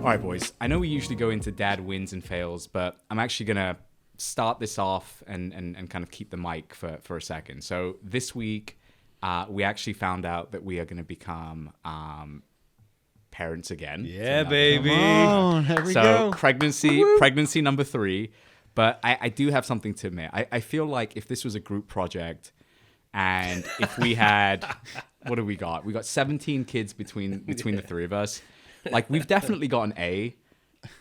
All right, boys. I know we usually go into dad wins and fails, but I'm actually going to start this off and kind of keep the mic for a second. So this week, we actually found out that we are going to become parents again. Yeah, baby. Come on, here we So go. pregnancy number 3. But I do have something to admit. I feel like if this was a group project and if we had, what do we got? We got 17 kids between the three of us. Like, we've definitely got an A,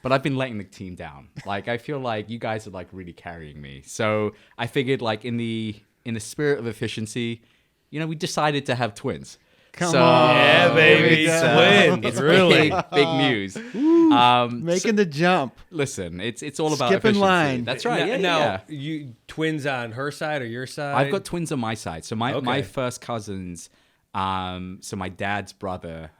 but I've been letting the team down. Like, I feel like you guys are like really carrying me. So I figured, like, in the spirit of efficiency, you know, we decided to have twins. Come on. Yeah, baby. Twins. It's Really? big news. Making the jump. Listen, it's all about Skipping efficiency. line. That's right. Now, Yeah. you twins on her side or your side? I've got twins on my side. So my Okay. first cousins, so my dad's brother,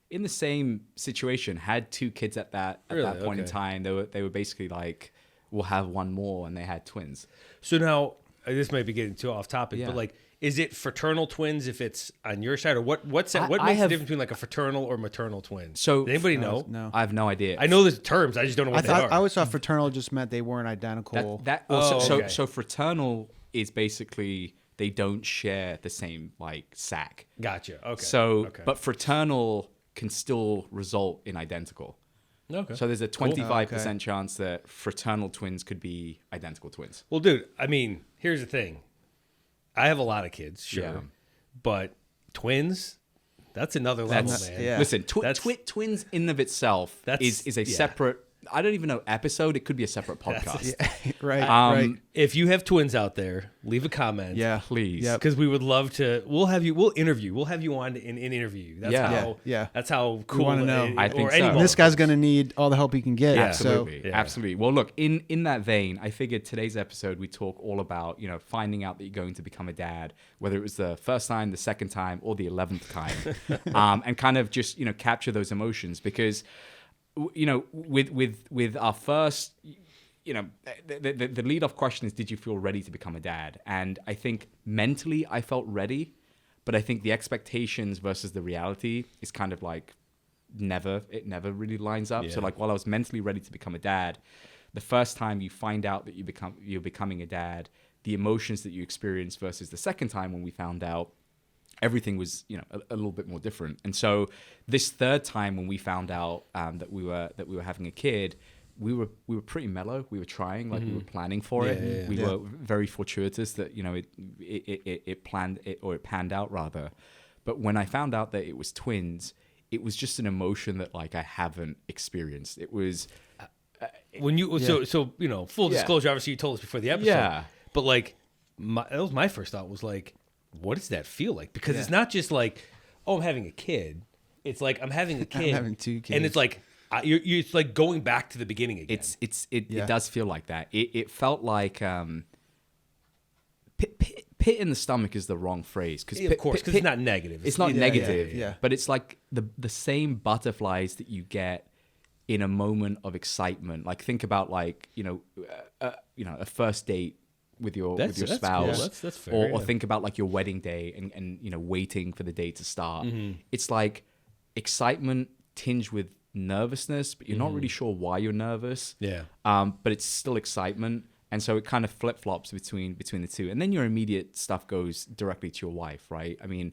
in the same situation, had 2 kids at that point in Okay. time. They were basically like, we'll have one more, and they had twins. So now, this might be getting too off topic, Yeah. but like, is it fraternal twins if it's on your side, or what makes I the have- difference between like a fraternal or maternal twin? So Does anybody know? No. I have no idea. I know the terms, I just don't know what they are. I always thought fraternal just meant they weren't identical. okay. So fraternal is basically they don't share the same like sac. Gotcha. Okay. So, okay. but fraternal can still result in identical. Okay. So there's a 25% Okay. chance that fraternal twins could be identical twins. Well, dude, I mean, here's the thing. I have a lot of kids, sure, Yeah. but twins, that's another level, That's man. yeah. Listen, That's- twins in and of itself That's- is a yeah. separate. I don't even know episode. It could be a separate podcast. right, Um, right. If you have twins out there, leave a comment. Yeah. Please. Yep. Because we would love to. We'll interview. We'll have you on in interview you. That's Yeah. how. Yeah. That's how cool. wanna know. I think or so. any And And one this of guy's us. going to need all the help he can get. Yeah. Absolutely, So- Yeah. absolutely. Well, look, in that vein, I figured today's episode we talk all about finding out that you're going to become a dad, whether it was the first time, the second time, or the 11th time, and kind of just capture those emotions because with our first. The lead off question is, did you feel ready to become a dad? And I think mentally I felt ready, but I think the expectations versus the reality is kind of like it never really lines up. So Yeah. like while I was mentally ready to become a dad, the first time you find out that you're becoming a dad, the emotions that you experience versus the second time when we found out, everything was a little bit more different. And so this third time when we found out that we were having a kid, we were pretty mellow. We were trying, like we were planning for it. Yeah. We were very fortuitous that it panned out rather. But when I found out that it was twins, it was just an emotion that like I haven't experienced. It was When you so full Yeah. disclosure. Obviously, you told us before the episode. Yeah. But like, that was my first thought. Was like, what does that feel like? Because it's not just like, oh, I'm having a kid. It's like I'm having a kid. having 2 kids. And it's like it's like going back to the beginning again. it does feel like that. It felt like pit in the stomach is the wrong phrase because of course, because it's not negative. It's not negative, yeah. but it's like the same butterflies that you get in a moment of excitement. Like think about like a first date with your That's spouse, cool. That's fair, or yeah. think about like your wedding day and waiting for the day to start. Mm-hmm. It's like excitement tinged with nervousness, but you're not really sure why you're nervous. Yeah. But it's still excitement. And so it kind of flip-flops between the two. And then your immediate stuff goes directly to your wife, right? I mean,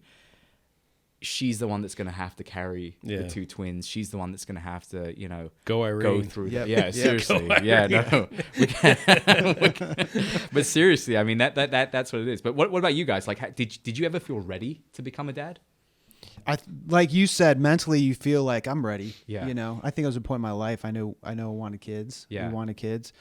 she's the one that's going to have to carry Yeah. the 2 twins. She's the one that's going to have to, Go Irene. go through Yep. that. Yeah, Yeah. seriously. Yeah, no. But seriously, I mean, that's what it is. But what about you guys? Like, did you ever feel ready to become a dad? Like you said, mentally you feel like I'm ready. Yeah. I think it was a point in my life I know I wanted kids. Yeah. We wanted kids.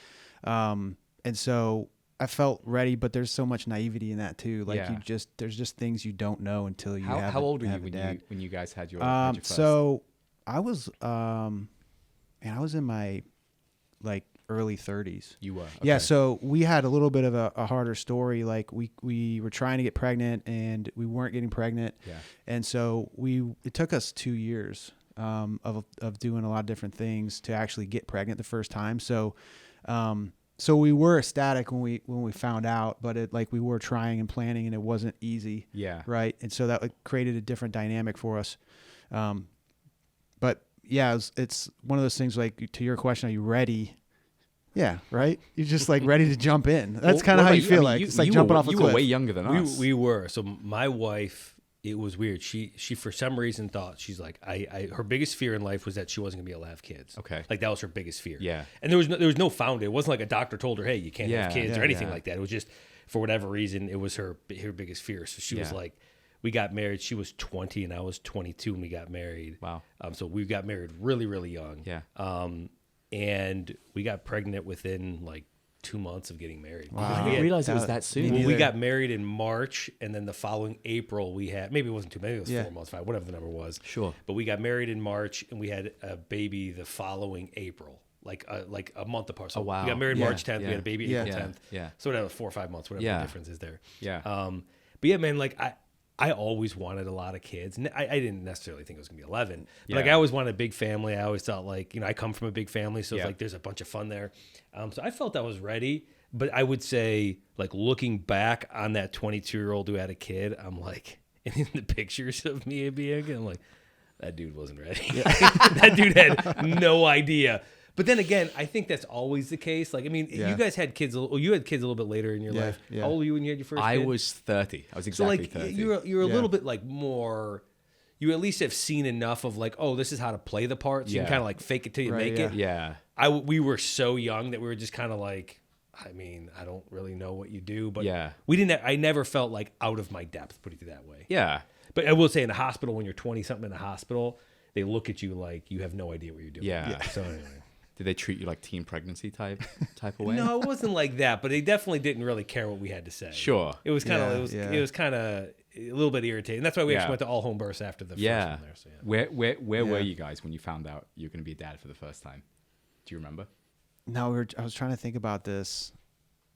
And so I felt ready, but there's so much naivety in that too. Like Yeah. there's just things you don't know until you have How old were you have a dad. when you guys had your first? So I was I was in my like early 30s. You were. Yeah, okay. so we had a little bit of a harder story. Like we were trying to get pregnant and we weren't getting pregnant. Yeah. And so it took us 2 years of doing a lot of different things to actually get pregnant the first time. So so we were ecstatic when we found out, but we were trying and planning and it wasn't easy. Yeah. Right. And so that created a different dynamic for us. But yeah, it's one of those things like to your question, are you ready? Yeah, right. You're just like ready to jump in. That's kind of how you feel like. It's like jumping off a cliff. You were way younger than us. We were. So my wife, it was weird. She for some reason thought, she's like, her biggest fear in life was that she wasn't gonna be able to have kids. Okay. Like that was her biggest fear. Yeah. And there was no found. It wasn't like a doctor told her, hey, you can't have kids or anything yeah. like that. It was just for whatever reason, it was her biggest fear. So she was like, we got married. She was 20 and I was 22 when we got married. Wow. So we got married really, really young. Yeah. And we got pregnant within like 2 months of getting married. Wow. I didn't realize it was that soon. Well, we got married in March, and then the following April we had, maybe it wasn't 2, maybe it was 4 months, 5, whatever the number was. Sure. But we got married in March, and we had a baby the following April, like a month apart. So wow. we got married March 10th, we had a baby April 10th. Yeah. So whatever, 4 or 5 months, whatever the difference is there. Yeah. But yeah, man, like I always wanted a lot of kids. And I didn't necessarily think it was going to be 11. But like I always wanted a big family. I always thought like, I come from a big family. So it's like there's a bunch of fun there. So I felt I was ready. But I would say like looking back on that 22-year-old who had a kid, I'm like, and in the pictures of me being, I'm like, that dude wasn't ready. That dude had no idea. But then again, I think that's always the case. Like, I mean, you guys had kids. You had kids a little bit later in your life. Yeah. How old were you when you had your first kid? I was 30. I was exactly so like 30. you're a little bit like more. You at least have seen enough of like, oh, this is how to play the part. So you can kind of like fake it till you make it. Yeah. We were so young that we were just kind of like, I mean, I don't really know what you do, but we didn't. I never felt like out of my depth. Put it that way. Yeah. But I will say, in a hospital, when you're 20 something in a hospital, they look at you like you have no idea what you're doing. Yeah. So anyway. Did they treat you like teen pregnancy type of way? No, it wasn't like that, but they definitely didn't really care what we had to say. Sure. It was kind of it was kind of a little bit irritating. That's why we actually went to all home births after the first one there. So, Where were you guys when you found out you were going to be a dad for the first time? Do you remember? No, I was trying to think about this.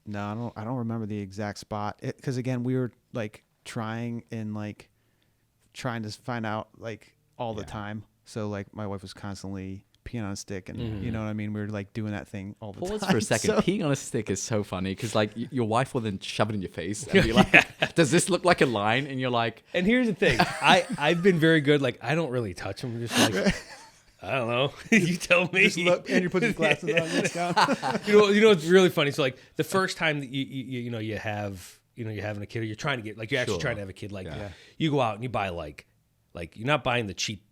No, I don't remember the exact spot. Because again, we were like trying to find out like all the time. So like my wife was constantly peeing on a stick, and you know what I mean. We were like doing that thing all the time. Pause for a second. So, Peeing on a stick is so funny because like your wife will then shove it in your face and be like, "Does this look like a line?" And you're like, and here's the thing, I've been very good. Like I don't really touch them. I'm just like, I don't know. You tell me. just look, and you put your glasses on. Looks down. You know, it's really funny. So like the first time that you have you're having a kid, or you're trying to get like you're actually trying to have a kid. Like you go out and you buy like you're not buying the cheap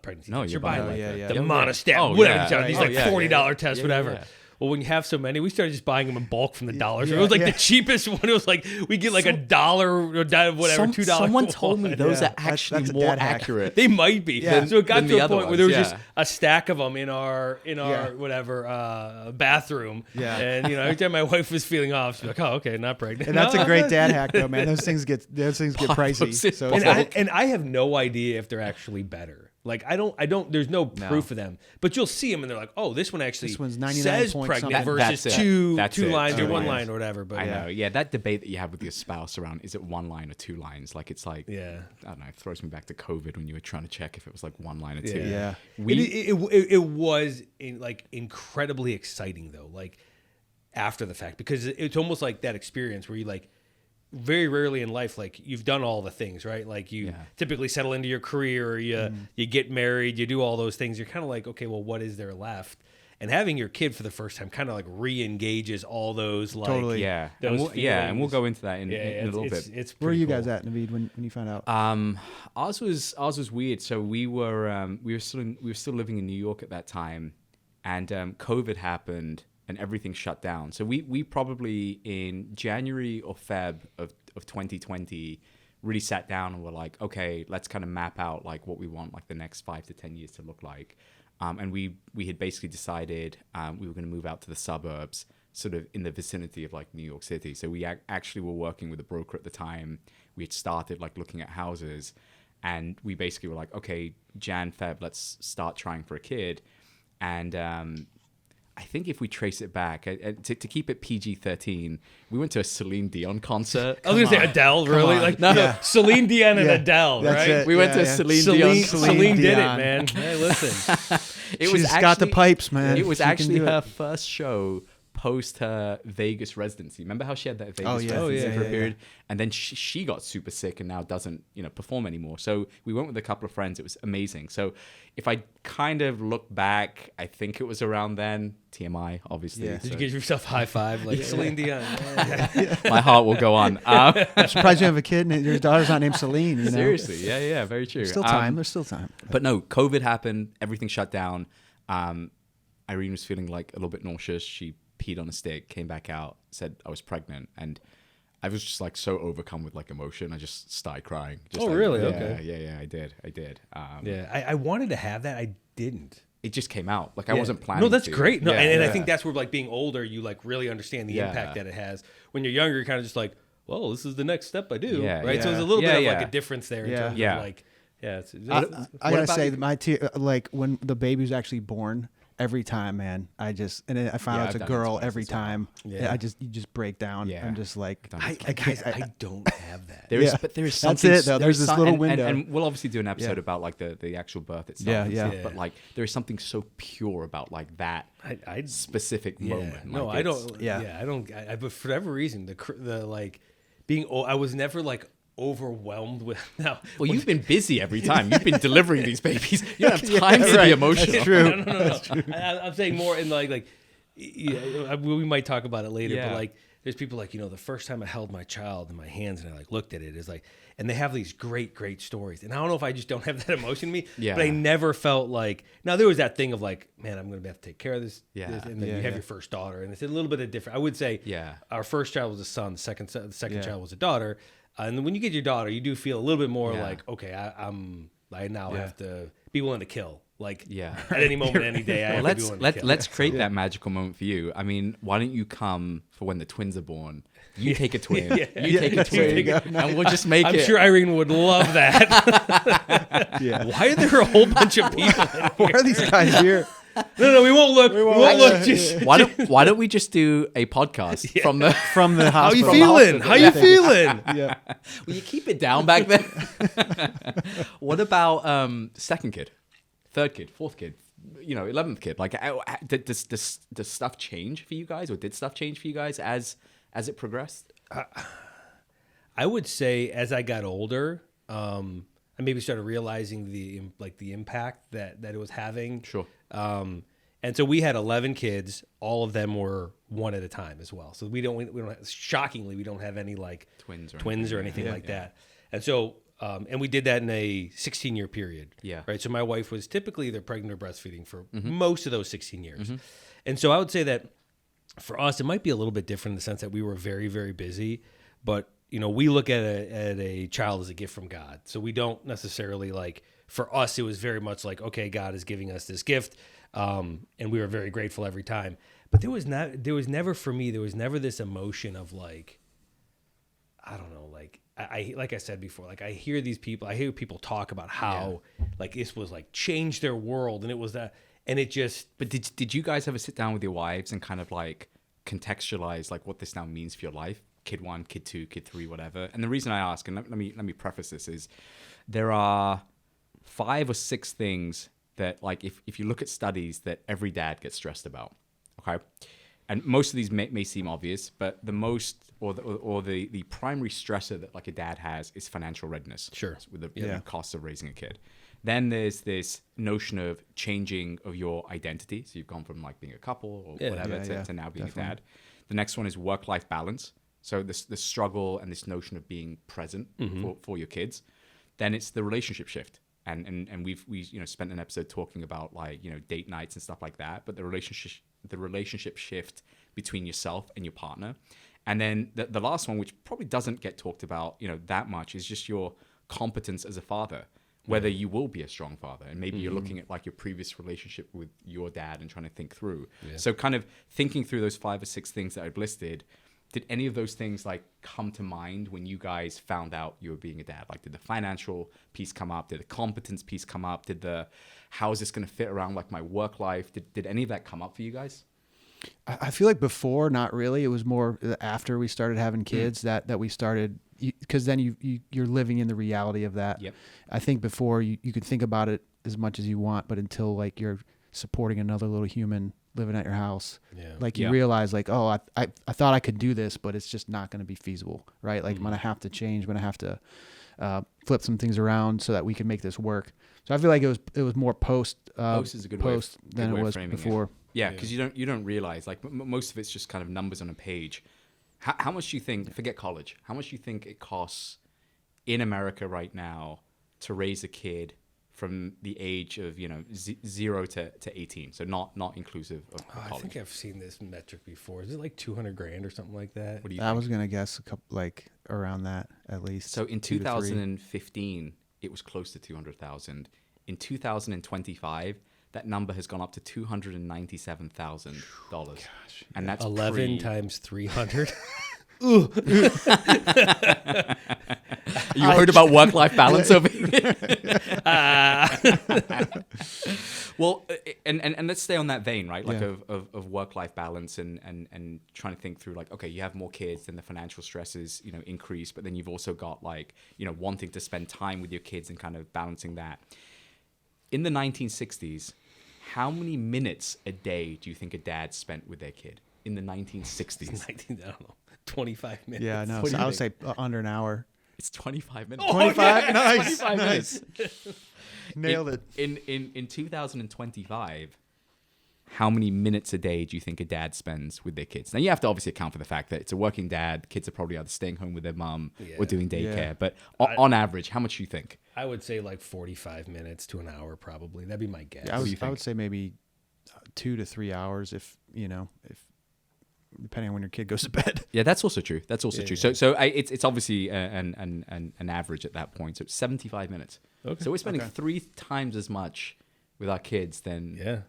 pregnancy. No, tests. you're buying buying the monostat, whatever. These like $40 tests, whatever. Yeah. Well, when you have so many, we started just buying them in bulk from the dollar store. It was like the cheapest one. It was like we get like $1 or whatever, $2. Someone told me those are actually that's a more dad hack. accurate. They might be. Yeah. So it got Than to the a other point where ones, there was yeah. just a stack of them in our whatever bathroom. Yeah. And every time my wife was feeling off, she's like, "Oh, okay, not pregnant." And that's a great dad hack, though, man. Those things get pricey. So And I have no idea if they're actually better. Like I don't. There's no proof of them, but you'll see them and they're like, "Oh, this one actually This one's 99 says point pregnant something." versus That's it. two lines or Two one lines. line or whatever." But I know. Yeah, that debate that you have with your spouse around is it one line or two lines? Like it's like I don't know. It throws me back to COVID when you were trying to check if it was like one line or two. Yeah. It was like incredibly exciting though, like after the fact, because it's almost like that experience where you like very rarely in life, like you've done all the things, right? Like you typically settle into your career, or you get married, you do all those things. You're kind of like, okay, well, what is there left? And having your kid for the first time kind of like re-engages all those like Totally. Yeah. those and we'll go into that in a little bit. It's where are you cool. guys at, Naveed, when you found out? Ours was weird. So we were still living in New York at that time, and COVID happened and everything shut down. So we probably in January or Feb of 2020 really sat down and were like, okay, let's kind of map out like what we want like the next 5 to 10 years to look like. And we had basically decided we were going to move out to the suburbs, sort of in the vicinity of like New York City. So we actually were working with a broker at the time. We had started like looking at houses, and we basically were like, okay, Jan, Feb, let's start trying for a kid. And I think if we trace it back, to keep it PG-13, we went to a Celine Dion concert. I was going to say Adele, really? on. Like, No. Celine Dion and Adele, That's right? it. We went to a Celine Dion. Celine did it, Dion. man. Hey, listen. It was She's got the actually- pipes, man. It was She can actually do it. her first show post her Vegas residency. Remember how she had that Vegas yeah. residency for a Yeah. period, and then she got super sick and now doesn't perform anymore. So we went with a couple of friends. It was amazing. So if I kind of look back, I think it was around then. TMI, obviously. Yeah. Did you give yourself a high five like Celine Dion? My heart will go on. I'm surprised you have a kid and your daughter's not named Celine. You know? Seriously, yeah, very true. There's still time. There's still time. But no, COVID happened. Everything shut down. Irene was feeling like a little bit nauseous. She peed on a stick, came back out, said I was pregnant, and I was just like so overcome with like emotion. I just started crying. Just Oh, like, really? Yeah, Okay. Yeah, I did. Yeah, I wanted to have that. I didn't. It just came out. Like I Yeah. wasn't planning. No, that's to. great. No, Yeah, and I yeah. think that's where like being older, you like really understand the Yeah. impact that it has. When you're younger, you're kind of just like, well, this is the next step I do, Yeah, right? So yeah. there's a little bit of like Yeah. a difference there in Yeah. terms Yeah. of like, yeah. I What gotta about say you? that like when the baby was actually born, every time, man, I found Yeah, out it's I've a done it girl twice every as well. time. Yeah. You just break down. Yeah. I'm just like, Done it I don't have that. There is, Yeah. but there is That's something. it, though. There's this little window. and we'll obviously do an episode Yeah. about like the actual birth itself. Yeah, and yeah. stuff, But like there is something so pure about like that I specific yeah. moment. No, Like, I it's- don't. Yeah. Yeah, I don't. But for whatever reason, the like being. I was never like overwhelmed with now. Well, you've been busy every time. You've been delivering these babies. You don't have time to right. be emotional. That's true. No. I'm saying more in like yeah, we might talk about it later, Yeah. but like there's people like, the first time I held my child in my hands and I like looked at it is like, and they have these great stories. And I don't know if I just don't have that emotion in me, Yeah. but I never felt like, now there was that thing of like, man, I'm going to have to take care of this. Yeah. And then Yeah, you have yeah. your first daughter and it's a little bit of different. I would say Yeah. our first child was a son, the second Yeah. child was a daughter. And then when you get your daughter, you do feel a little bit more Yeah. like, okay, I now Yeah. have to be willing to kill. Like Yeah. at any moment, any day, I Well, have to be willing to kill. let's create that magical moment for you. I mean, why don't you come for when the twins are born? You take a twin, you take a twin, and we'll just make I'm it. sure Irene would love that. Yeah. Why are there a whole bunch of people? Why are these guys here? No, we won't look. We won't look. Just Why don't we just do a podcast from the? From the how you hospital. feeling? How you feeling? Yeah. Will you keep it down back then? What about second kid, third kid, fourth kid, 11th kid? Like, does stuff change for you guys, or did stuff change for you guys as it progressed? I would say as I got older, I maybe started realizing the impact that it was having. Sure. And so we had 11 kids. All of them were one at a time as well. So we don't shockingly, we don't have any like Twins or anything like that. And so, and we did that in a 16-year period. Yeah. Right. So my wife was typically either pregnant or breastfeeding for most of those 16 years. And so I would say that for us, it might be a little bit different in the sense that we were very, very busy, but we look at a child as a gift from God. So we don't necessarily like, for us, it was very much like, okay, God is giving us this gift. And we were very grateful every time, but there was never for me, there was never this emotion of like, I don't know, like like I said before, like I hear people talk about how like this was like changed their world. And it was that, and it just, But did you guys ever sit down with your wives and kind of like contextualize like what this now means for your life? Kid 1, kid 2, kid 3, whatever. And the reason I ask, and let me preface this, is there are 5 or 6 things that, like, if you look at studies, that every dad gets stressed about. Okay, and most of these may seem obvious, but the most or the primary stressor that like a dad has is financial readiness. Sure. With the costs of raising a kid. Then there's this notion of changing of your identity. So you've gone from like being a couple or whatever to now being a dad. The next one is work-life balance. So this struggle and this notion of being present for your kids. Then it's the relationship shift. And we spent an episode talking about like, date nights and stuff like that, but the relationship shift between yourself and your partner. And then the last one, which probably doesn't get talked about, that much, is just your competence as a father, whether you will be a strong father. And maybe you're looking at like your previous relationship with your dad and trying to think through. Yeah. So kind of thinking through those 5 or 6 things that I've listed, did any of those things like come to mind when you guys found out you were being a dad? Like, did the financial piece come up? Did the competence piece come up? Did how is this going to fit around like my work life? Did any of that come up for you guys? I feel like before, not really. It was more after we started having kids that we started, because then you're living in the reality of that. Yep. I think before you could think about it as much as you want, but until like you're supporting another little human, living at your house. Yeah. Like you realize like, oh, I thought I could do this, but it's just not going to be feasible, right? Like I'm going to have to change. I'm going to have to flip some things around so that we can make this work. So I feel like it was more post is a good than it was before. It. Yeah, because you don't realize like most of it's just kind of numbers on a page. How much do you think? Forget college. How much do you think it costs in America right now to raise a kid from the age of 0 to 18? So not inclusive of college. I think I've seen this metric before. Is it like $200,000 or something like that? What do you I think? was gonna guess a couple like around that at least. So in 2015, it was close to 200,000. In 2025, that number has gone up to $297,000. Gosh, and that's 11 times 300. You heard about work-life balance over here? Well, and let's stay on that vein, right? Like of work-life balance and trying to think through like, okay, you have more kids, then the financial stresses, increase, but then you've also got like, wanting to spend time with your kids and kind of balancing that. In the 1960s, how many minutes a day do you think a dad spent with their kid in the 1960s? I don't know. 25 minutes. Yeah, no. What do So you I would say think? under an hour. It's 25 minutes. 25. Nice. 25 minutes. Nailed it. In 2025, how many minutes a day do you think a dad spends with their kids? Now, you have to obviously account for the fact that it's a working dad. Kids are probably either staying home with their mom or doing daycare. Yeah. But on average, how much do you think? I would say like 45 minutes to an hour probably. That'd be my guess. Yeah, I would say maybe 2 to 3 hours if depending on when your kid goes to bed. Yeah, that's also true. That's also true. Yeah. So it's obviously an average at that point. So it's 75 minutes. Okay. So we're spending 3 times as much with our kids than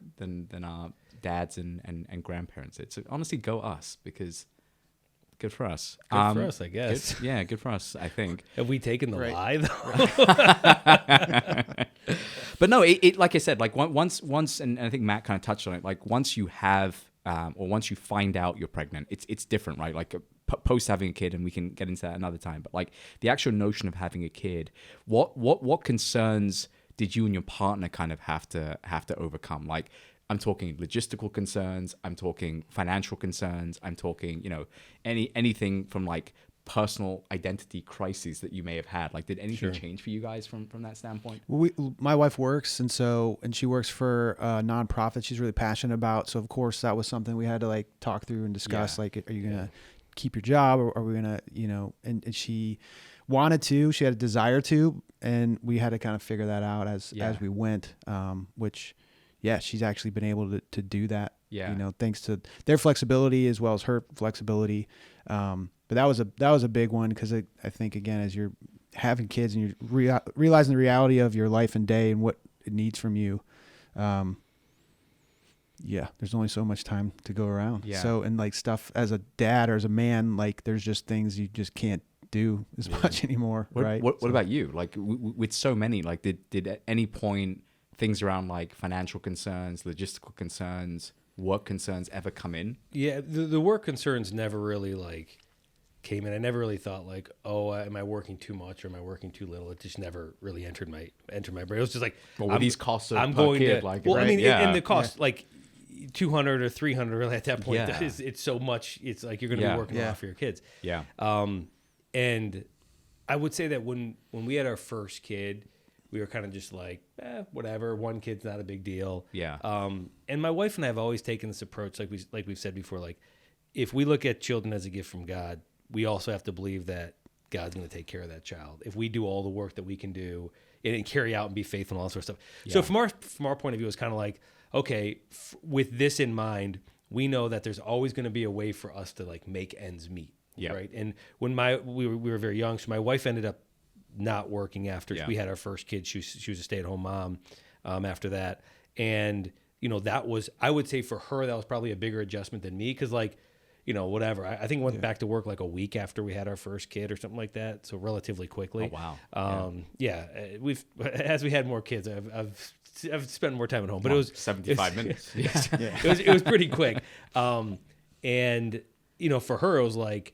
our dads and grandparents. It's honestly go us, because good for us. Good for us, I guess. Good for us, I think. Have we taken the lie though? But no, it like I said, like once, and I think Matt kind of touched on it. Like once you have, or once you find out you're pregnant, it's different, right? Like post having a kid, and we can get into that another time. But like the actual notion of having a kid, what concerns did you and your partner kind of have to overcome? Like I'm talking logistical concerns, I'm talking financial concerns, I'm talking anything from like personal identity crises that you may have had. Like, did anything change for you guys from that standpoint? My wife works, and she works for a nonprofit she's really passionate about. So of course that was something we had to like talk through and discuss. Yeah. Like, are you gonna keep your job, or are we gonna, and she wanted to, she had a desire to, and we had to kind of figure that out as we went. Which, she's actually been able to do that. Yeah. Thanks to their flexibility as well as her flexibility. But that was a big one, because I think, again, as you're having kids and you're realizing the reality of your life and day and what it needs from you, there's only so much time to go around. Yeah. So, and like stuff as a dad or as a man, like there's just things you just can't do as much anymore, right? What about you? Like with so many, like did at any point things around like financial concerns, logistical concerns, work concerns ever come in? Yeah, the work concerns never really like came in. I never really thought like, oh, am I working too much or am I working too little? It just never really entered my brain. It was just like, these costs I'm per going kid, to, like, well, right? I mean, and the cost, like 200 or 300 really at that point, it's so much. It's like you're going to be working a lot for your kids. Yeah. And I would say that when we had our first kid, we were kind of just like, whatever. One kid's not a big deal. Yeah. And my wife and I have always taken this approach, like we've said before, like if we look at children as a gift from God, we also have to believe that God's going to take care of that child. If we do all the work that we can do and carry out and be faithful and all that sort of stuff. Yeah. So from our point of view, it's kind of like, okay, with this in mind, we know that there's always going to be a way for us to like make ends meet. Yeah. Right. And when we were very young, so my wife ended up not working after we had our first kid. She was a stay-at-home mom after that. And, that was, I would say for her, that was probably a bigger adjustment than me. Cause like, whatever. I think I went back to work like a week after we had our first kid or something like that. So relatively quickly. Oh, wow. We've, as we had more kids, I've spent more time at home, but it was 75 minutes. It was pretty quick. And, for her, it was like,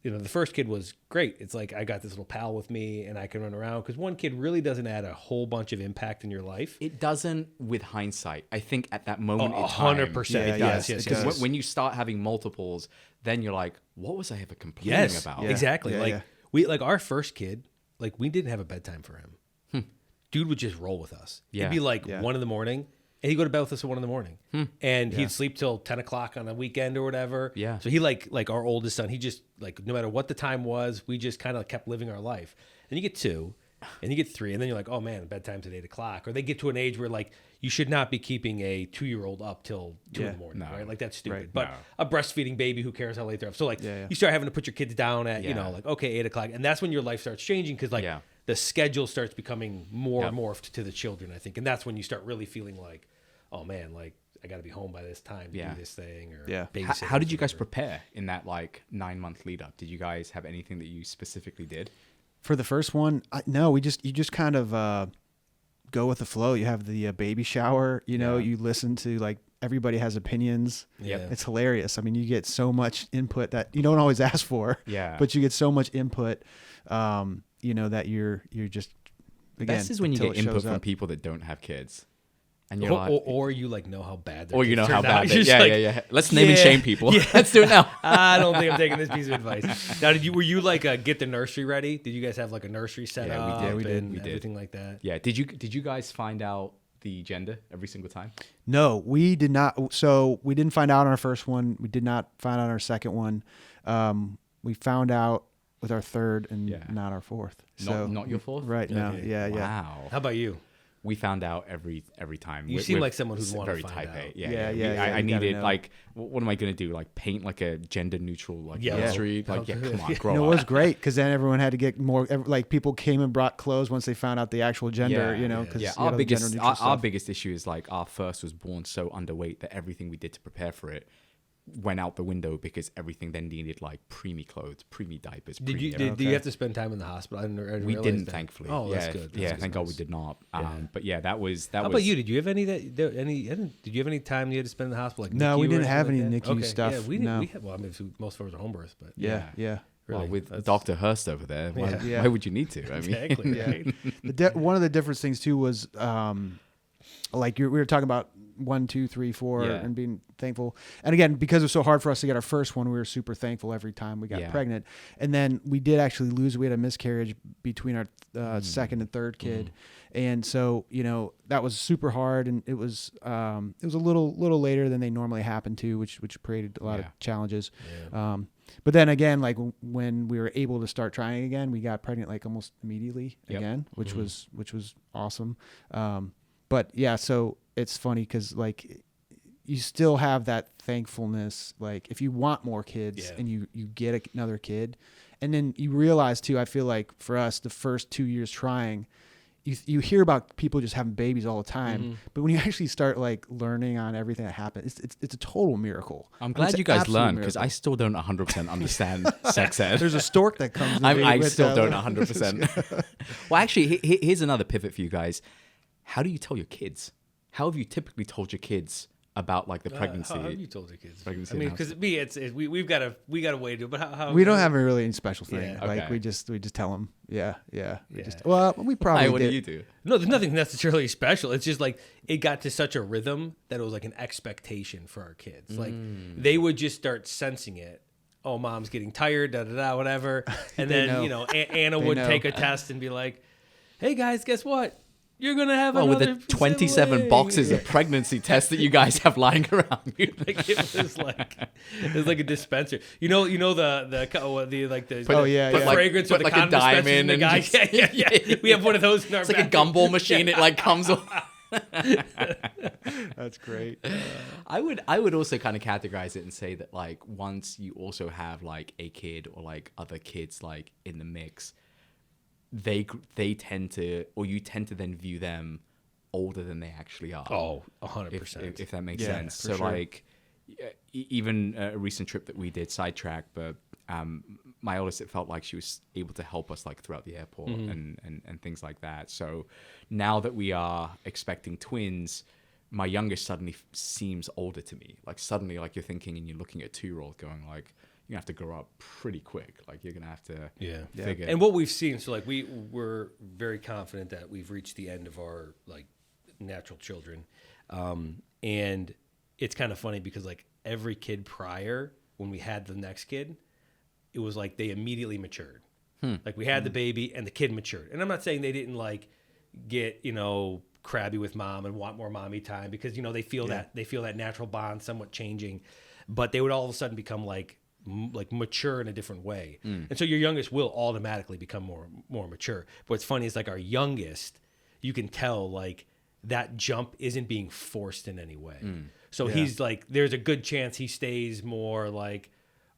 the first kid was great. It's like I got this little pal with me and I can run around, because one kid really doesn't add a whole bunch of impact in your life. It doesn't with hindsight. I think at that moment in 100%. time, it does. Yes, Because when you start having multiples, then you're like, what was I ever complaining about? Yeah. Exactly. Yeah, we our first kid, like we didn't have a bedtime for him. Dude would just roll with us. Yeah. It'd be like 1 a.m, and he'd go to bed with us at 1 a.m, and he'd sleep till 10 o'clock on a weekend or whatever. Yeah. So he like our oldest son, he just like, no matter what the time was, we just kind of kept living our life. And you get 2, and you get 3, and then you're like, oh man, bedtime's at 8 o'clock. Or they get to an age where like you should not be keeping a 2-year-old up till 2 in the morning, right? Like that's stupid. Right. But a breastfeeding baby, who cares how late they're up? So like you start having to put your kids down at, like, okay, 8 o'clock. And that's when your life starts changing, because like the schedule starts becoming more morphed to the children, I think. And that's when you start really feeling like, oh man, like I got to be home by this time to do this thing, or babysit. How did you guys prepare in that like 9-month lead up? Did you guys have anything that you specifically did? For the first one, no, you just kind of go with the flow. You have the baby shower, you listen to like everybody has opinions. Yeah. It's hilarious. I mean, you get so much input that you don't always ask for. Yeah. But you get so much input, that you're just, again, Best is when you until get it input shows from up. people that don't have kids. And you're like, or you like know how bad their or you kids know how turned out. bad they, You're just like, yeah. Let's name and shame people. Yeah. Let's do it now. I don't think I'm taking this piece of advice. Now, were you like get the nursery ready? Did you guys have like a nursery set up? Yeah, we did. And everything like that. Yeah. Did you guys find out the gender every single time? No, we did not. So we didn't find out on our first one. We did not find out on our second one. We found out with our third and not our fourth. So Not your fourth? Right now. Okay. Yeah. Wow. How about you? We found out every time. You seem like someone who'd want to very find type A. out. Yeah, I you gotta needed know. like, what am I gonna do? Like paint like a gender neutral like Yeah. nursery? Like, Yeah. come on, grow It up. was great because then everyone had to get more. Like people came and brought clothes once they found out the actual gender. Because Our biggest issue is like our first was born so underweight that everything we did to prepare for it went out the window, because everything then needed like preemie clothes, preemie diapers. Did you have to spend time in the hospital? I didn't We realize didn't, that. thankfully. Oh, that's good. Yeah, thank God we did not. But yeah, that was. How about you? Did you have any Did you have any time you had to spend in the hospital? Like No, NICU we or didn't have anything any like that? NICU stuff. Yeah, we didn't. No. We had, well, I mean, most of ours are home births, but Yeah. really, Well, with that's- Dr. Hurst over there, why would you need to? I mean, exactly. Yeah. One of the different things too was like we were talking about 1, 2, 3, 4 Yeah. and being thankful. And again, because it was so hard for us to get our first one, we were super thankful every time we got Yeah. pregnant. And then we did actually lose. We had a miscarriage between our second and third kid. And so, that was super hard, and it was a little later than they normally happen to, which created a lot of challenges. Yeah. But then again, like when we were able to start trying again, we got pregnant like almost immediately again, which was awesome. But yeah, so it's funny because like you still have that thankfulness. Like if you want more kids and you get another kid, and then you realize too, I feel like for us, the first 2 years trying, you hear about people just having babies all the time, but when you actually start like learning on everything that happens, it's a total miracle. I'm glad It's you an guys absolute learned, because miracle. I still don't 100% understand sex ed. There's a stork that comes in. I with, still don't 100%. Well, actually, here's another pivot for you guys. How do you tell your kids? How have you typically told your kids about like the pregnancy? How have you told your kids? Pregnancy I mean, and because me, we've got a way to. But how we don't have really any special thing. Yeah. Like Okay. we just tell them. Yeah. We Hey, probably what do did. you do? No, there's nothing necessarily special. It's just like it got to such a rhythm that it was like an expectation for our kids. Like they would just start sensing it. Oh, mom's getting tired, whatever. And They then, know. Anna They would know. take a test and be like, hey guys, guess what? You're going to have Well, with another the 27 sibling." boxes of pregnancy tests that you guys have lying around. Like it was like a dispenser. The Oh, yeah, the yeah. fragrance Put or the like a condom dispensers diamond in the and guy. just- Yeah. We have one of those in our It's like a bathroom. gumball machine. It like comes off. That's great. I would also kind of categorize it and say that like once you also have like a kid or like other kids like in the mix, they tend to, or you tend to then view them older than they actually are. Oh, 100%. If that makes Yeah, sense. for So sure. like even a recent trip that we did, sidetrack, but my oldest, it felt like she was able to help us like throughout the airport and things like that. So now that we are expecting twins, my youngest suddenly seems older to me. Like suddenly, like you're thinking and you're looking at a 2-year-old going like, you're gonna have to grow up pretty quick. Like you're gonna have to Yeah. figure. And what we've seen, so like we're very confident that we've reached the end of our like natural children, and it's kind of funny because like every kid prior, when we had the next kid, it was like they immediately matured. Like we had the baby and the kid matured. And I'm not saying they didn't like get, you know, crabby with mom and want more mommy time because, you know, they feel that natural bond somewhat changing, but they would all of a sudden become like mature in a different way. And so your youngest will automatically become more mature. But what's funny is like our youngest, you can tell like that jump isn't being forced in any way. So he's like, there's a good chance he stays more like,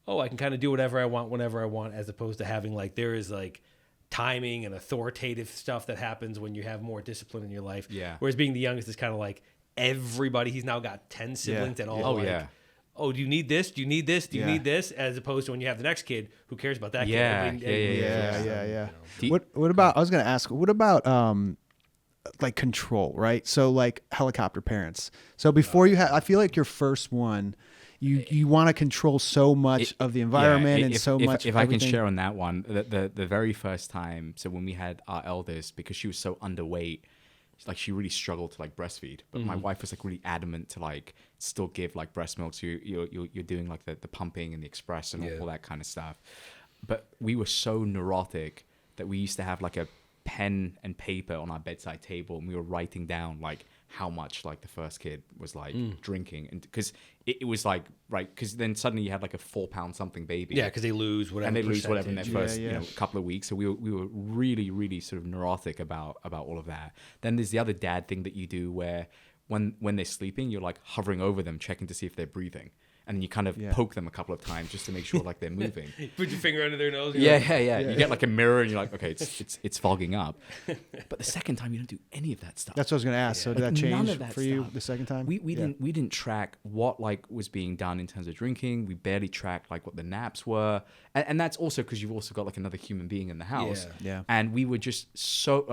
oh, I can kind of do whatever I want, whenever I want, as opposed to having like, there is like timing and authoritative stuff that happens when you have more discipline in your life. Yeah. Whereas being the youngest is kind of like everybody, he's now got 10 siblings and all oh, do you need this? Do you need this? Do you need this? As opposed to when you have the next kid, who cares about that kid? Yeah. What about, I was going to ask, what about, like control, right? So like helicopter parents. So before you have, I feel like your first one, you want to control so much of the environment and so much. If I can share on that one, the very first time, so when we had our eldest, because she was so underweight, like she really struggled to like breastfeed. But my wife was like really adamant to like still give like breast milk. So you're doing like the pumping and the express and all that kind of stuff. But we were so neurotic that we used to have like a pen and paper on our bedside table, and we were writing down like how much like the first kid was like drinking, and because it was like because then suddenly you had like a 4 pound something baby, because they lose whatever in their first you know couple of weeks. So we were really sort of neurotic about all of that. Then there's the other dad thing that you do where when they're sleeping, you're like hovering over them, checking to see if they're breathing. And you kind of poke them a couple of times just to make sure like they're moving. Put your finger under their nose. Yeah. You get like a mirror and you're like, okay, it's fogging up. But the second time you don't do any of that stuff. That's what I was going to ask. So did that change for you the second time? We didn't track what like was being done in terms of drinking. We barely tracked like what the naps were, and that's also because you've also got like another human being in the house. Yeah. And we were just so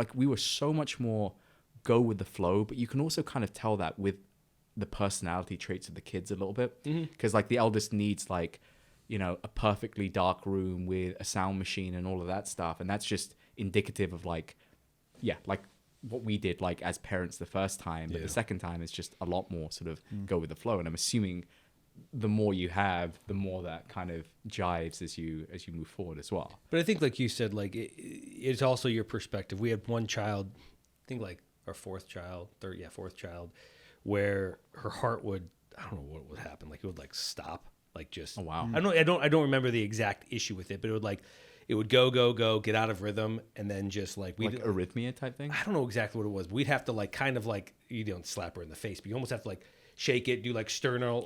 much more go with the flow. But you can also kind of tell that with the personality traits of the kids a little bit, because like the eldest needs like, you know, a perfectly dark room with a sound machine and all of that stuff, and that's just indicative of like what we did like as parents the first time. But the second time it's just a lot more sort of go with the flow, and I'm assuming the more you have, the more that kind of jives as you move forward as well. But I think like you said, like it's also your perspective. We had one child, I think like our fourth child, where her heart would, I don't know what would happen. Like it would like stop, like just, oh wow. I don't remember the exact issue with it, but it would go, get out of rhythm. And then just like, arrhythmia type thing. I don't know exactly what it was, but we'd have to like, kind of like, you don't slap her in the face, but you almost have to like shake it, do like sternal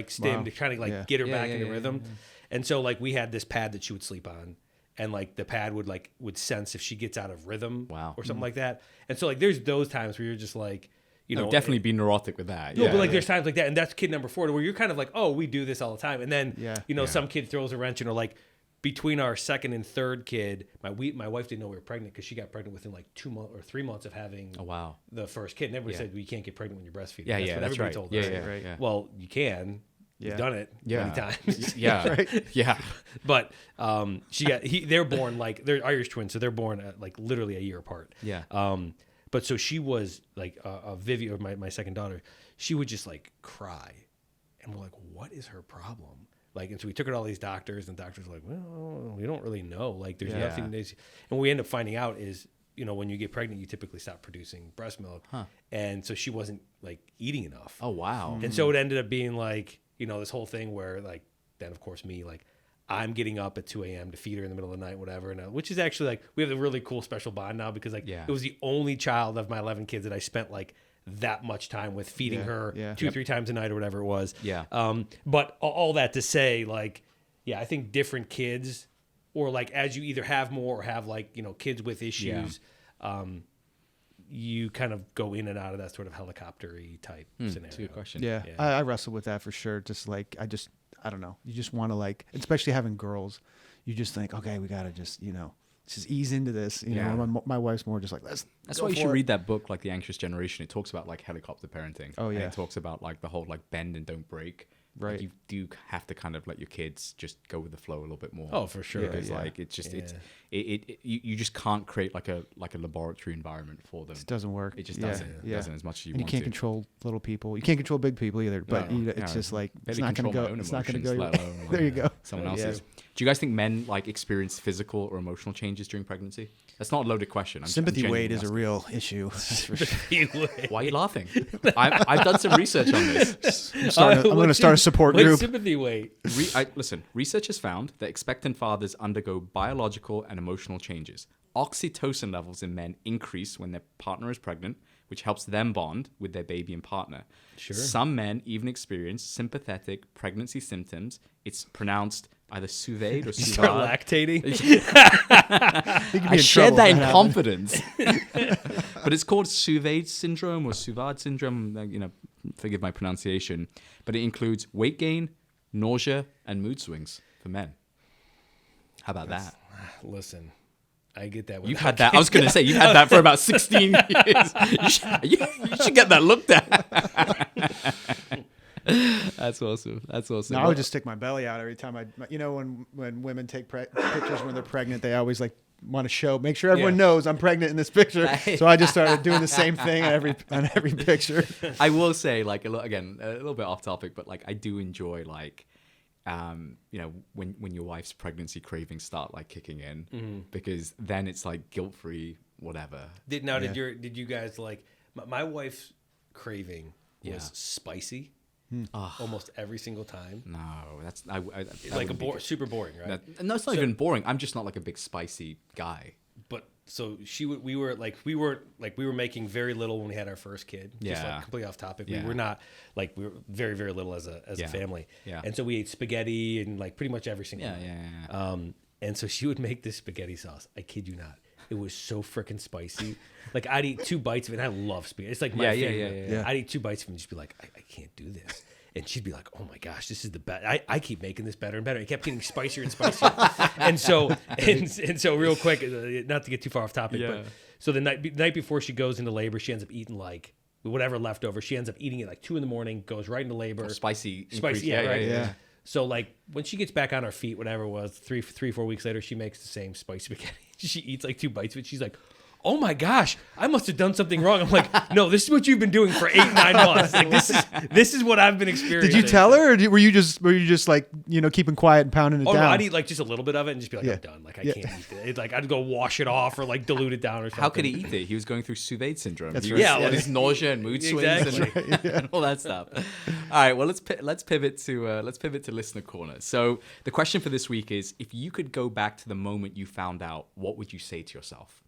stim to kind of like get her back into rhythm. Yeah. And so like we had this pad that she would sleep on. And like the pad would sense if she gets out of rhythm or something like that. And so like, there's those times where you're just like, you know, definitely be neurotic with that. No, but like there's times like that, and that's kid number 4 where you're kind of like, oh, we do this all the time, and then some kid throws a wrench, and like between our second and third kid, my wife didn't know we were pregnant because she got pregnant within like 2 months or 3 months of having the first kid. And everybody said well, you can't get pregnant when you're breastfeeding. That's what everybody told us. Yeah. Well, you can. You've done it many times. But they're born like they're Irish twins, so they're born at like literally a year apart. But so she was like Vivi, or my second daughter, she would just like cry. And we're like, what is her problem? Like, and so we took her to all these doctors, and doctors were like, well, we don't really know. Like, there's nothing. And what we end up finding out is, you know, when you get pregnant, you typically stop producing breast milk. And so she wasn't like eating enough. Oh, wow. And so it ended up being like, you know, this whole thing where like, then of course me, like, I'm getting up at 2 a.m. to feed her in the middle of the night, whatever. And which is actually like, we have a really cool special bond now because like it was the only child of my 11 kids that I spent like that much time with, feeding her 2-3 times a night or whatever it was. But all that to say, like, I think different kids, or like as you either have more or have like, you know, kids with issues, you kind of go in and out of that sort of helicopter-y type scenario. That's a good question. I wrestle with that for sure. Just like, I don't know. You just want to like, especially having girls, you just think, okay, we got to just ease into this. You know, my wife's more just like, that's why you should read that book, like The Anxious Generation. It talks about like helicopter parenting. Oh, yeah. And it talks about like the whole like bend and don't break. Right. Like, you do have to kind of let your kids just go with the flow a little bit more. Oh, for sure. Because like it's just you just can't create like a laboratory environment for them. It doesn't work. It just doesn't. It doesn't as much as you and want you can't to. control little people. You can't control big people either. But it's just like it's not going to go. It's not going to go. There you go. Someone else's. Do you guys think men like experience physical or emotional changes during pregnancy? That's not a loaded question. Sympathy weight is a real issue. Why are you laughing? I've done some research on this. I'm going to start a support group. Sympathy weight. Listen, research has found that expectant fathers undergo biological and emotional changes. Oxytocin levels in men increase when their partner is pregnant, which helps them bond with their baby and partner. Sure. Some men even experience sympathetic pregnancy symptoms. It's pronounced either Suvaid or Suvard. Start lactating. I shared that in confidence. But it's called Suvaid syndrome or Suvard syndrome. Forgive my pronunciation. But it includes weight gain, nausea, and mood swings for men. How about that? Listen, I get that. You've had that. I was going to say, you've had that for about 16 years. You should get that looked at. That's awesome. No, I would just stick my belly out every time when women take pictures when they're pregnant, they always like want to make sure everyone knows I'm pregnant in this picture. So I just started doing the same thing on every picture. I will say, like, a little bit off topic, but like I do enjoy like, when your wife's pregnancy cravings start like kicking in, because then it's like guilt-free, whatever. Did you guys like my wife's craving was spicy? Almost every single time. No, that's like super boring, right? No, it's not even boring. I'm just not like a big spicy guy. But so we were making very little when we had our first kid. Just like completely off topic. Yeah. We were not like we were very, very little as a family. Yeah. And so we ate spaghetti and like pretty much every single night. Yeah. And so she would make this spaghetti sauce. I kid you not. It was so freaking spicy. Like I'd eat 2 bites of it. And I love spaghetti. It's like my favorite. Yeah. I'd eat 2 bites of it and just be like, I can't do this. And she'd be like, "Oh my gosh, this is the best! I keep making this better and better." It kept getting spicier and spicier. and so real quick, not to get too far off topic, but so the night before she goes into labor, she ends up eating like whatever left over. She ends up eating it like 2 a.m, goes right into labor. Spicy, yeah. So like when she gets back on her feet, whatever it was, 3-4 weeks later, she makes the same spicy spaghetti. She eats like 2 bites of it. She's like, "Oh my gosh, I must have done something wrong." I'm like, "No, this is what you've been doing for 8-9 months. Like this is what I've been experiencing." Did you tell her, or were you just like keeping quiet and pounding it down? No, I'd eat like just a little bit of it and just be like, "I'm done. Like I can't eat it." Like I'd go wash it off or like dilute it down or something. How could he eat it? He was going through Suvaid syndrome. That's right. His nausea and mood swings and all that stuff. All right, well let's pivot to listener corner. So the question for this week is: if you could go back to the moment you found out, what would you say to yourself?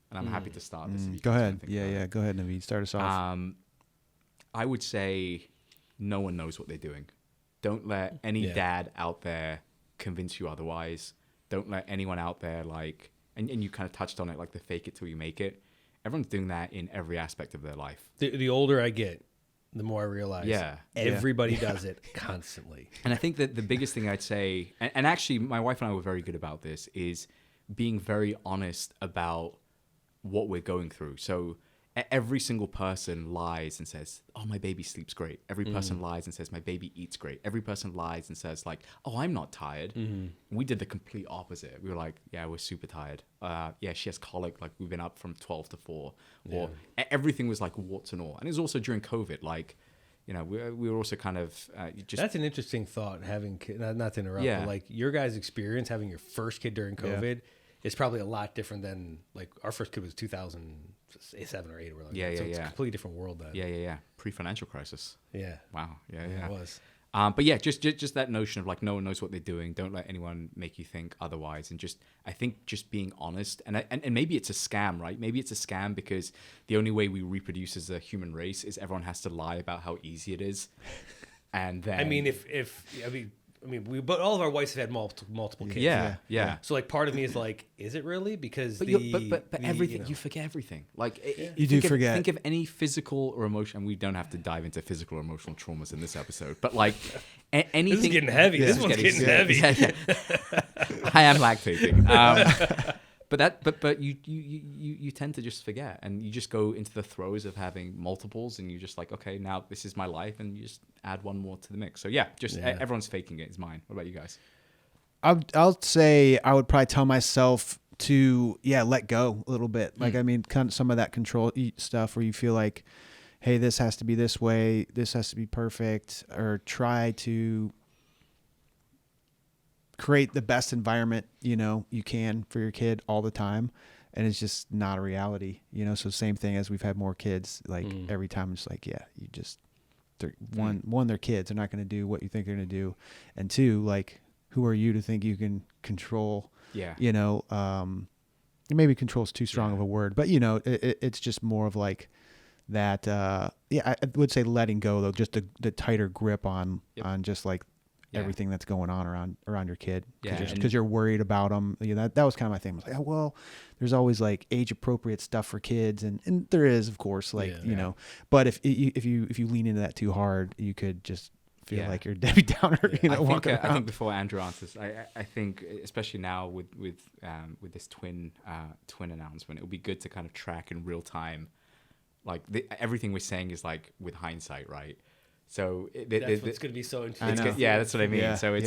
And I'm happy to start this. Go ahead. Yeah. Go ahead, Naveed. Start us off. I would say no one knows what they're doing. Don't let any dad out there convince you otherwise. Don't let anyone out there and you kind of touched on it, like the fake it till you make it. Everyone's doing that in every aspect of their life. The older I get, the more I realize everybody does it constantly. And I think that the biggest thing I'd say, and actually my wife and I were very good about this, is being very honest about what we're going through. So every single person lies and says, "Oh, my baby sleeps great." Every person lies and says, "My baby eats great." Every person lies and says like, "Oh, I'm not tired." We did the complete opposite. We were like, "Yeah, we're super tired. She has colic. Like we've been up from 12 to 4." Or everything was like warts and all. And it was also during COVID. Like, we were also kind of just. That's an interesting thought. Having not to interrupt, but like your guys' experience having your first kid during COVID. It's probably a lot different than like our first kid was 2007 or 8 or whatever. So it's a completely different world then. Yeah. Pre-financial crisis. Yeah. Wow. Yeah. It was. But yeah, just that notion of like no one knows what they're doing. Don't let anyone make you think otherwise. And I think just being honest. And maybe it's a scam, right? Maybe it's a scam because the only way we reproduce as a human race is everyone has to lie about how easy it is. And then but all of our wives have had multiple kids. Yeah. So like, part of me is like, is it really? Because but everything you forget everything. Like you do forget. Think of any physical or emotional. And we don't have to dive into physical or emotional traumas in this episode. But like anything. This is getting heavy. This one's getting heavy. Yeah. I am lactating. But you tend to just forget, and you just go into the throes of having multiples, and you just like, okay, now this is my life, and you just add one more to the mix. So yeah, everyone's faking it is mine. What about you guys? I'll say I would probably tell myself to let go a little bit. Like I mean, kind of some of that control stuff where you feel like, hey, this has to be this way, this has to be perfect, or try to create the best environment you can for your kid all the time, and it's just not a reality. So same thing as we've had more kids, like every time it's like, you just one they're kids, they're not going to do what you think they're going to do, and two, like, who are you to think you can control? Maybe control is too strong of a word, but it's just more of like that. I would say letting go, though, just the tighter grip on just like everything that's going on around your kid, because you're worried about them. That was kind of my thing. I was like, oh, well, there's always like age appropriate stuff for kids, and there is, of course, like but if you lean into that too hard, you could just feel like you're Debbie Downer. I think before Andrew answers, I think especially now with this twin announcement, it would be good to kind of track in real time, like everything we're saying is like with hindsight, right? So that's what's going to be so interesting. That's what I mean. Yeah, so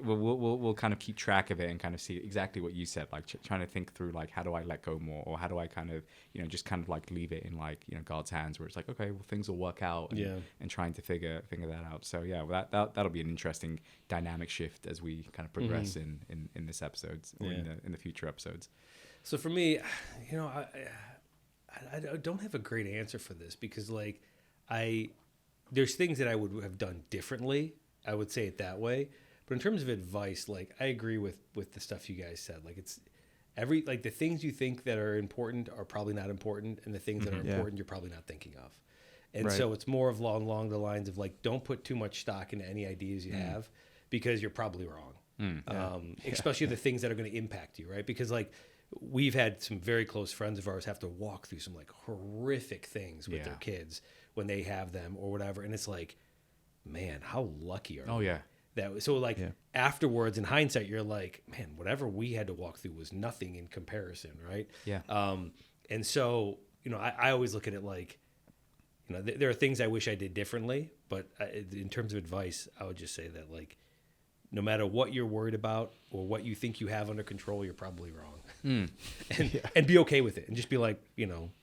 we'll kind of keep track of it and kind of see exactly what you said, like trying to think through like, how do I let go more, or how do I kind of just kind of like leave it in like God's hands, where it's like, okay, well, things will work out, and trying to figure that out. So that'll be an interesting dynamic shift as we kind of progress in this episode or in the future episodes. So for me, I don't have a great answer for this, because like there's things that I would have done differently. I would say it that way. But in terms of advice, like, I agree with the stuff you guys said. Like, it's the things you think that are important are probably not important, and the things that are important you're probably not thinking of. And so it's more of along the lines of like, don't put too much stock into any ideas you have, because you're probably wrong. Especially the things that are going to impact you, right? Because like, we've had some very close friends of ours have to walk through some like horrific things with their kids when they have them or whatever, and it's like, man, how lucky are we? Oh yeah. Afterwards, in hindsight, you're like, man, whatever we had to walk through was nothing in comparison, right? Yeah. And so I always look at it like, there are things I wish I did differently, but in terms of advice, I would just say that like, no matter what you're worried about or what you think you have under control, you're probably wrong. And be okay with it, and just be like,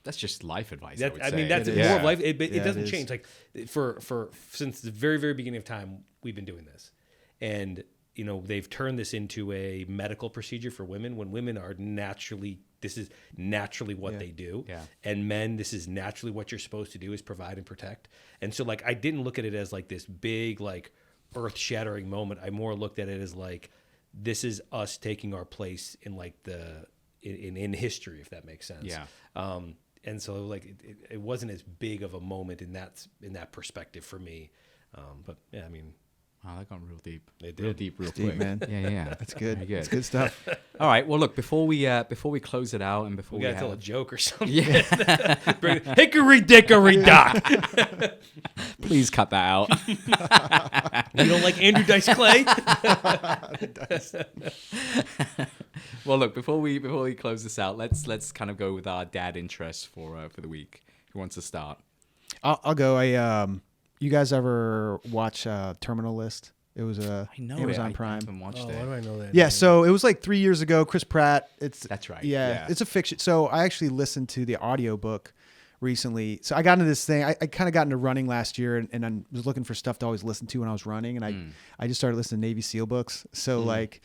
that's just life advice. I mean, that's more of life. It doesn't change. Like for since the very, very beginning of time, we've been doing this, and they've turned this into a medical procedure for women, when women are this is naturally what they do. Yeah. And men, this is naturally what you're supposed to do, is provide and protect. And so like, I didn't look at it as like this big, like, earth-shattering moment. I more looked at it as like, this is us taking our place in like in history, if that makes sense. Yeah. And so like, it wasn't as big of a moment in that perspective for me. But yeah, I mean, wow, that got real deep. It real did. deep, real Deep, quick, man. Yeah. That's good. Very good. That's good stuff. All right. Well, look, before we close it out, and before we gotta tell a joke or something. Yeah. Hickory dickory dock. Please cut that out. You don't like Andrew Dice Clay? Well, look, before we close this out, let's kind of go with our dad interests for the week. Who wants to start? I'll go. You guys ever watch Terminal List? It was Amazon Prime. I haven't watched it. Why do I know that? Yeah, so it was like 3 years ago. Chris Pratt. That's right. Yeah, it's a fiction. So I actually listened to the audiobook recently. So I got into this thing. I kind of got into running last year, and I was looking for stuff to always listen to when I was running, and I just started listening to Navy SEAL books. So like,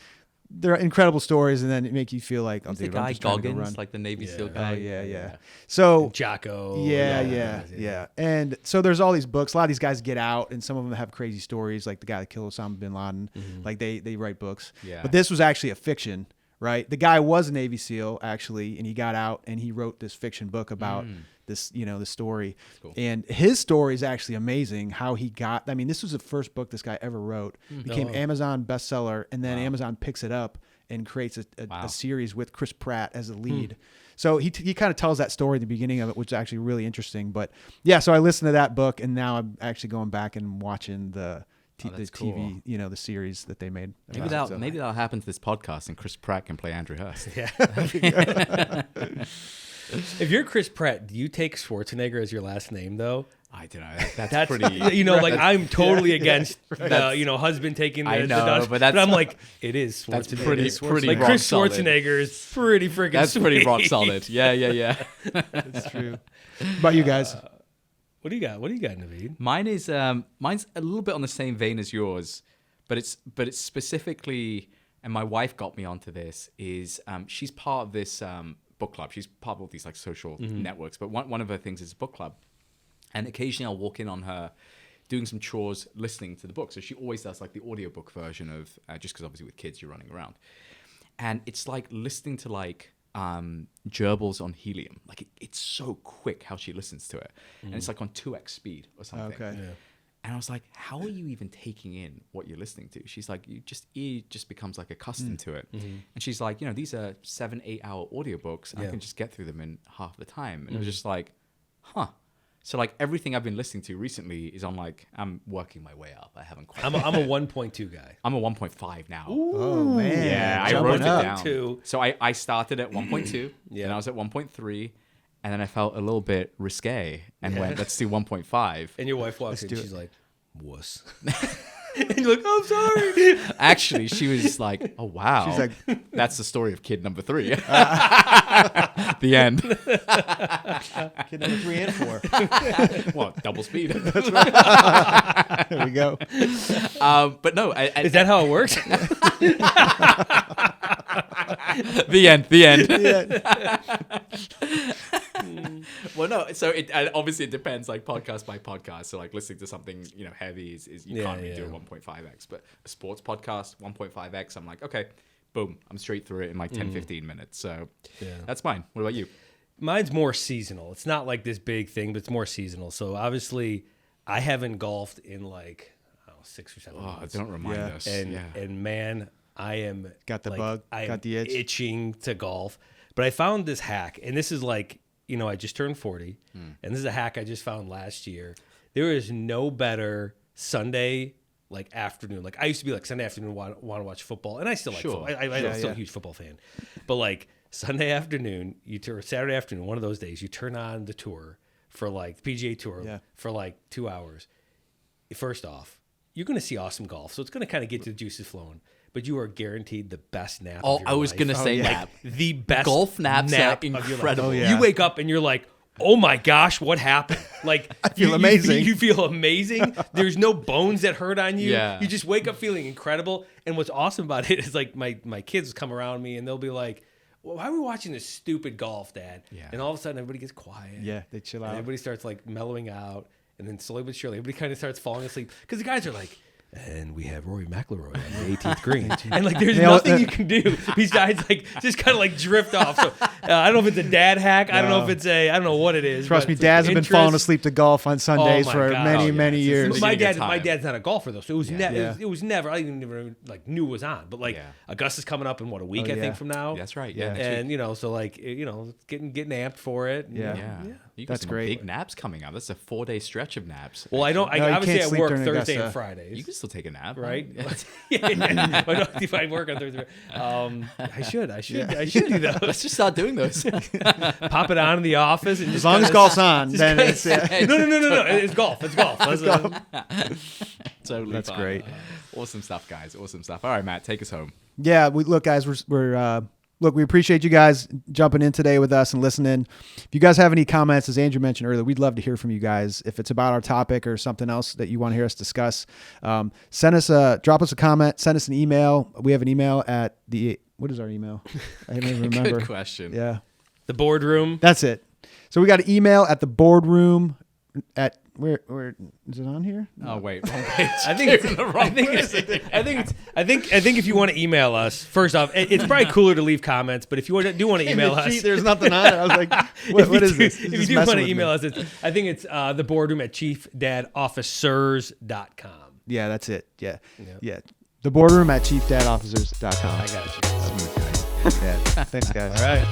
they're incredible stories, and then it make you feel like, oh, the dude, guy Goggins, like the Navy SEAL guy. Oh yeah. So and Jocko. Yeah. And so there's all these books. A lot of these guys get out, and some of them have crazy stories, like the guy that killed Osama bin Laden. Like they write books. Yeah. But this was actually a fiction, right? The guy was a Navy SEAL actually, and he got out and he wrote this fiction book about this, the story. Cool. And his story is actually amazing. How he got. I mean, this was the first book this guy ever wrote. Became Amazon bestseller, and then Amazon picks it up and creates a series with Chris Pratt as the lead. So he kind of tells that story at the beginning of it, which is actually really interesting. But yeah, so I listened to that book, and now I'm actually going back and watching the the TV, you know, the series that they made. Maybe that'll happen to this podcast, and Chris Pratt can play Andrew Hurst. Yeah. If you're Chris Pratt, do you take Schwarzenegger as your last name though? I don't know. That's pretty. You know, like I'm totally against the husband taking the dust, but I'm like, it is Schwarzenegger. That's pretty like rock Chris solid. Schwarzenegger is pretty freaking. That's sweet. pretty rock solid. Yeah. That's true. What about you guys? What do you got? Naveed? Mine's a little bit on the same vein as yours, but it's specifically, and my wife got me onto this. Is she's part of this book club. She's part of all these like social networks, but one of her things is a book club. And occasionally I'll walk in on her doing some chores, listening to the book. So she always does like the audiobook version of, just because obviously with kids you're running around. And it's like listening to like gerbils on helium. Like it's so quick how she listens to it. And it's like on 2x speed or something. Okay. Yeah. And I was like, how are you even taking in what you're listening to? She's like, ear just becomes like accustomed to it. And she's like, these are 7-8 hour audiobooks. And I can just get through them in half the time. And it was just like, huh. So like everything I've been listening to recently is on like, I'm working my way up. I haven't quite. I'm a 1.2 guy. I'm a 1.5 now. Ooh, oh man. Yeah, I Jumping wrote it up. down. So I started at 1.2 and I was at 1.3 and then I felt a little bit risque and went, let's do 1.5. And your wife walks in, she's like, wuss. And you're like, oh, sorry. Actually, she was like, oh, wow. She's like, that's the story of kid number 3. The end. Kid number 3 and 4. Well, double speed. That's right. There we go. But no. Is that how it works? The end. Yeah. Well, no. So it obviously it depends, like podcast by podcast. So like listening to something heavy is you can't really do a 1.5x. But a sports podcast 1.5x, I'm like, okay, boom, I'm straight through it in like 10-15 minutes. So that's mine. What about you? Mine's more seasonal. It's not like this big thing, but it's more seasonal. So obviously, I haven't golfed in like 6 or 7 months. Don't remind us. And man, I am got the bug. Got the itch. Itching to golf. But I found this hack, and this is like, I just turned 40, and this is a hack I just found last year. There is no better Sunday like afternoon. Like I used to be like Sunday afternoon want to watch football, and I still like football. I'm still a huge football fan. But like Sunday afternoon, or Saturday afternoon, one of those days, you turn on the tour for like the PGA Tour for like 2 hours. First off, you're going to see awesome golf, so it's going to kind of get the juices flowing. But you are guaranteed the best nap of your life. I was going to say nap. The best golf naps nap are incredible. Oh, yeah. You wake up and you're like, oh my gosh, what happened? Like I feel amazing. You feel amazing. There's no bones that hurt on you. Yeah. You just wake up feeling incredible. And what's awesome about it is like my kids come around me and they'll be like, well, why are we watching this stupid golf, Dad? Yeah. And all of a sudden everybody gets quiet. Yeah, they chill out. And everybody starts like mellowing out. And then slowly but surely, everybody kind of starts falling asleep. Because the guys are like, and we have Rory McIlroy on the 18th green. And like, there's nothing you can do besides like, just kind of like drift off. So I don't know if it's a dad hack. I don't know if it's I don't know what it is. Trust me, dads have been falling asleep to golf on Sundays for many years. My dad's not a golfer though. So it was never, I didn't even like knew it was on. But like Augusta's coming up in what, a week, I think from now. That's right. Yeah. And so like, getting amped for it. Yeah. You got That's some great. Big naps coming up. That's a 4-day stretch of naps. Well, I don't. No, you obviously can't I work sleep during Thursday Augusta. and Fridays. You can still take a nap, right? Yeah. If I work on Thursday, I should do those. Let's just start doing those. Pop it on in the office, and As long as golf's on, then it's no. It's golf. It's golf. Totally. That's fine. great. Awesome stuff, guys. Awesome stuff. All right, Matt, take us home. Yeah, look, guys, we appreciate you guys jumping in today with us and listening. If you guys have any comments, as Andrew mentioned earlier, we'd love to hear from you guys. If it's about our topic or something else that you want to hear us discuss, drop us a comment, send us an email. We have an email at what is our email? I don't even remember. Good question. Yeah. The boardroom. That's it. So we got an email at the boardroom at where is it on here? Oh wait, wrong page. I think if you want to email us, first off, it's probably cooler to leave comments. But if you do want to email us, there's nothing on it. I was like, what is this? If you do want to email us, I think it's the boardroom at chiefdadofficers.com. Yeah, that's it. Yeah. The boardroom at chiefdadofficers.com. I got you. Yeah. Thanks, guys. All right.